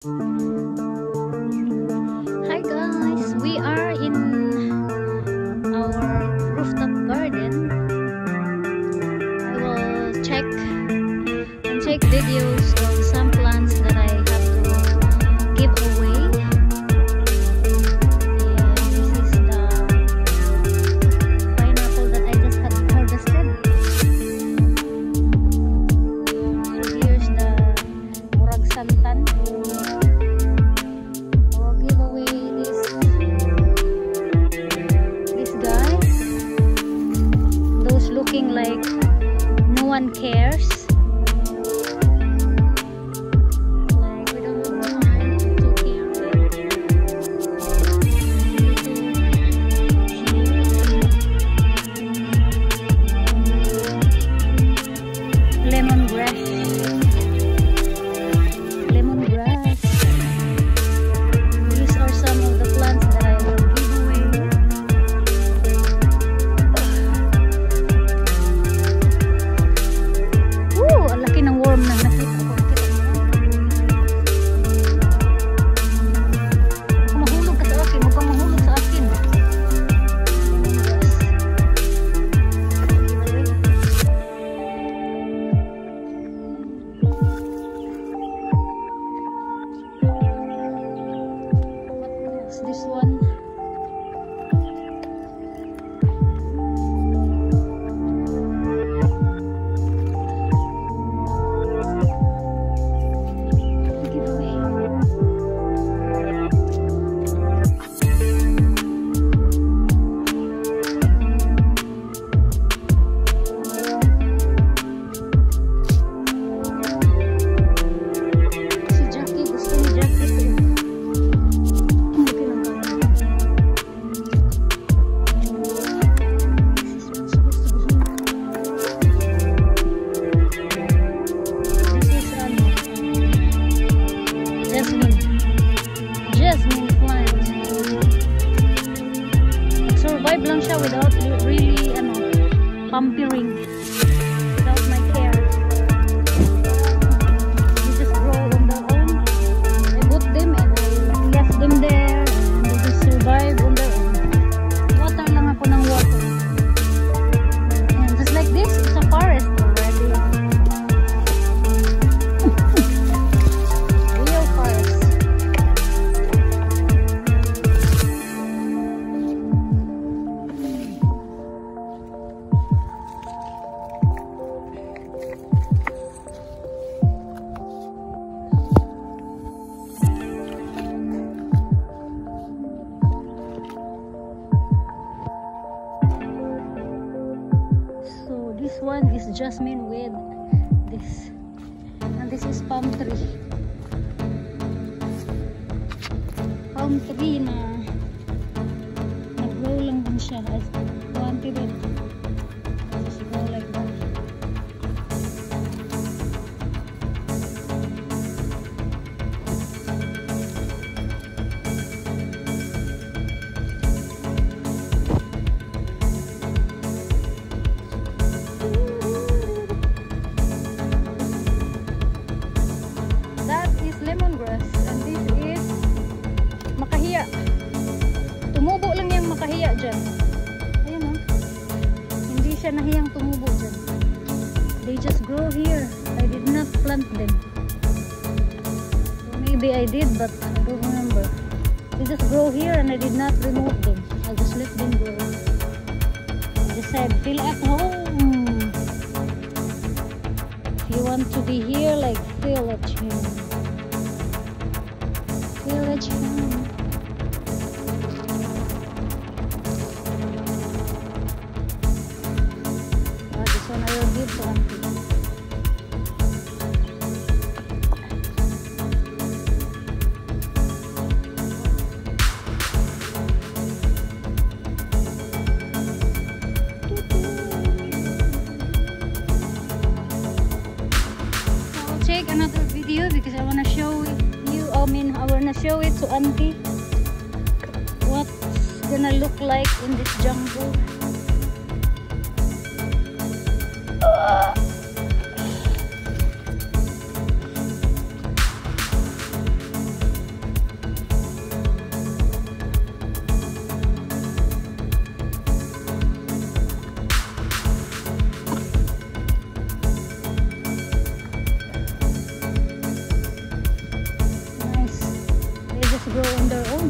Hi guys, we are in our rooftop garden. I will check videos of some plants that I have to give away. And this is the pineapple that I just had harvested. Here's the Murag Santan. Looking like no one cares. Like we don't want to care. Lemongrass. These are some of the plants that I will give away. Ang laki ng worm na nakita ko. Mahulog ka sa akin. Huwag kang mahulog sa akin. What's this one? Jasmine plant. Survive lang siya without really pampering, without my care. They just grow on their own. I bought them and I left them there and they just survive on their own. Water lang ako ng water. And just like this, it's a forest already. Real forest. This one is jasmine with this, and this is palm tree. Palm tree na nag-grow lang din siya. I wanted it. Just grow like that. Lemongrass, and this is makahiya. Tumubo lang yung makahiya dyan. Ayan o. Hindi siya nahiyang tumubo dyan. They just grow here. I did not plant them. So maybe I did, but I don't remember. They just grow here and I did not remove them. I just let them grow. I just said, feel at home. If you want to be here, like feel at home. Village home. This one I will give to auntie. I'll take another video because I want to show you. I want to show it to auntie what's gonna look like in this jungle. grow on their own.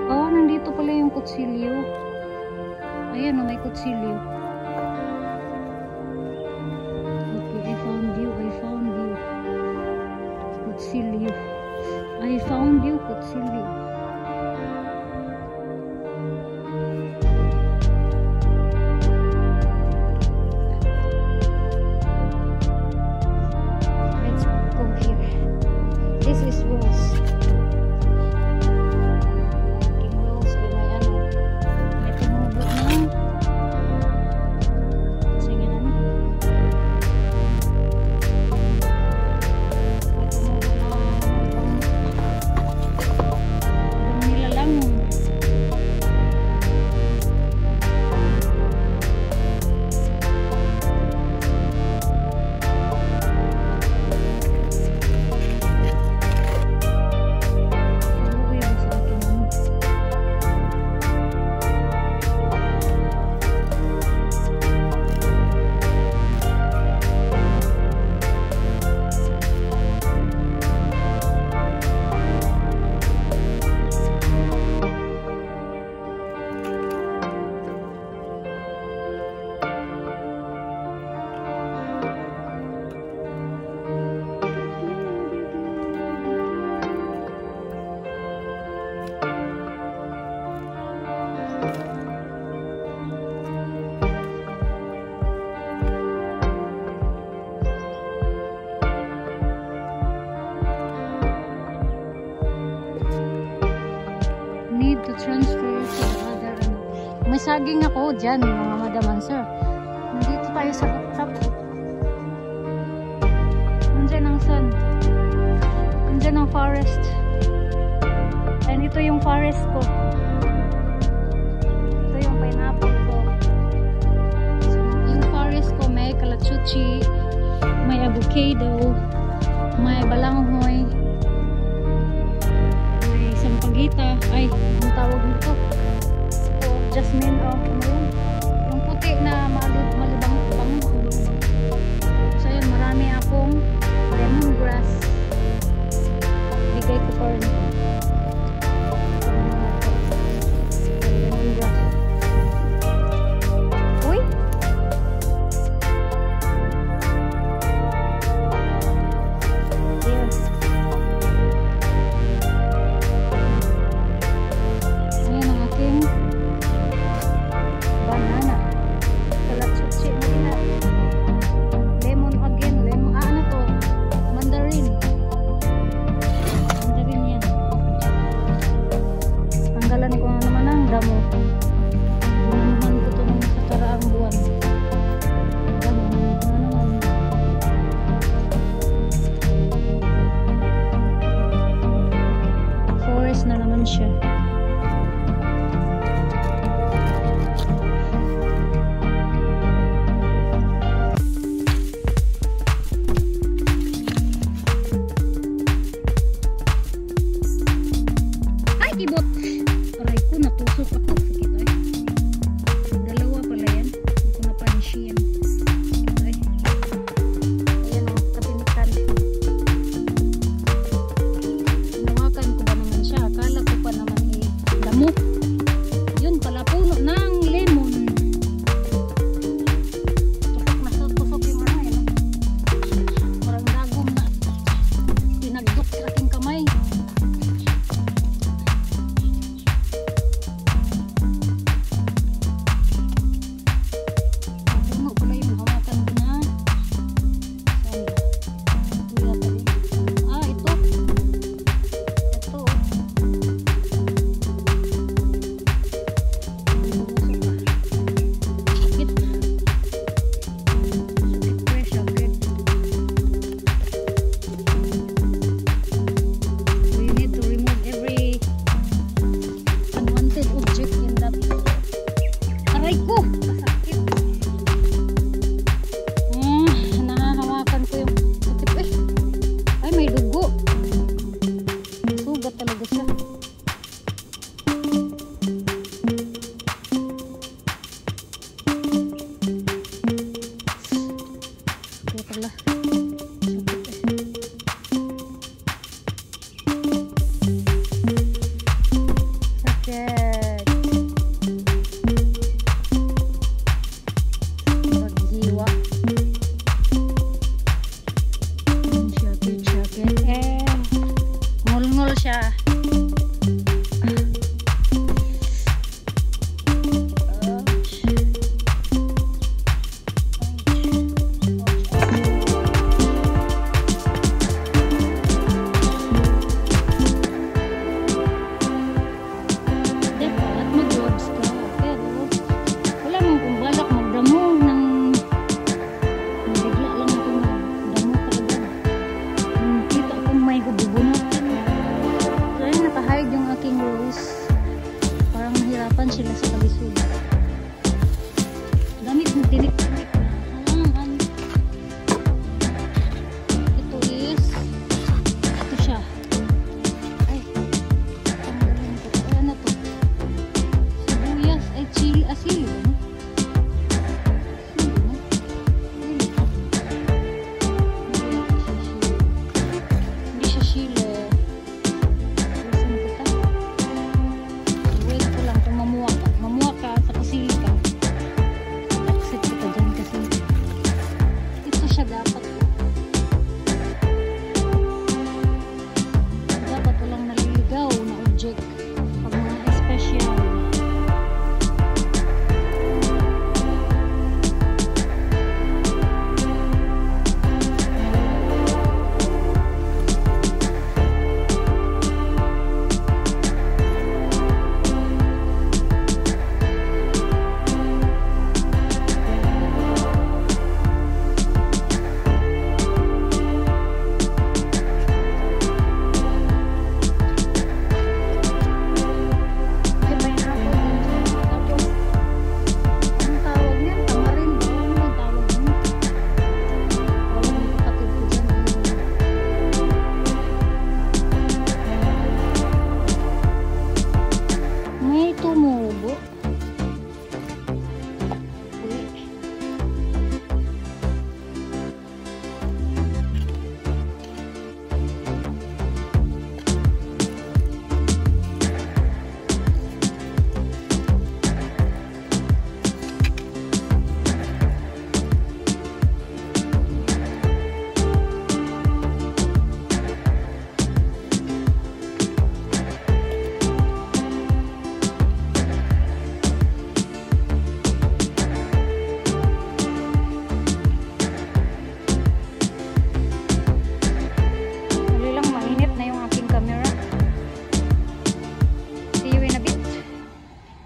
Oh, nandito pala yung kutsilyo. Ayan, may kutsilyo. Okay, I found you. Kutsilyo. I found you, kutsilyo. Let's go here. This is Rose. King Rose, may ano. May tumubo na. Sige na. Need to transfer to the other. May saging ako dyan, mga madaman, sir. Nandito tayo sa rooftop. Nandyan ang sun. Nandyan ang forest. And ito yung forest ko. Ito yung pineapple ko. So, yung forest ko may kalachuchi, may avocado, may balanghoy, sampagita, ay, ang tawag nito. Ito, jasmine, oh, ano yun? Yung puti na malibang-bang. So, yun, marami akong lemongrass. Bigay ko pa rin. Lemongrass. Uy! Yes. Banana. Kalachuchi mo din na. Lemon again. Lemon. Ah, ano to? Mandarin. Mandarin yan. Tanggalan ko na naman ang damo. Binuhan ko ito nung sa karaang buwan. Damo. Ano naman. Forest na naman siya. Ibot. Aray ko, natusok ako. Sakit ay. Dalawa pala yan. Hindi ko napansin. Sakit ay. Ayan o, katinikan. Hinawakan ko ba naman siya? Akala ko pa naman damo. Yun pala, puno ng lemon. Tusok yung ano yan. Parang dagom na. Pinagdok sa aking kamay. siya. Parang nahirapan sila sa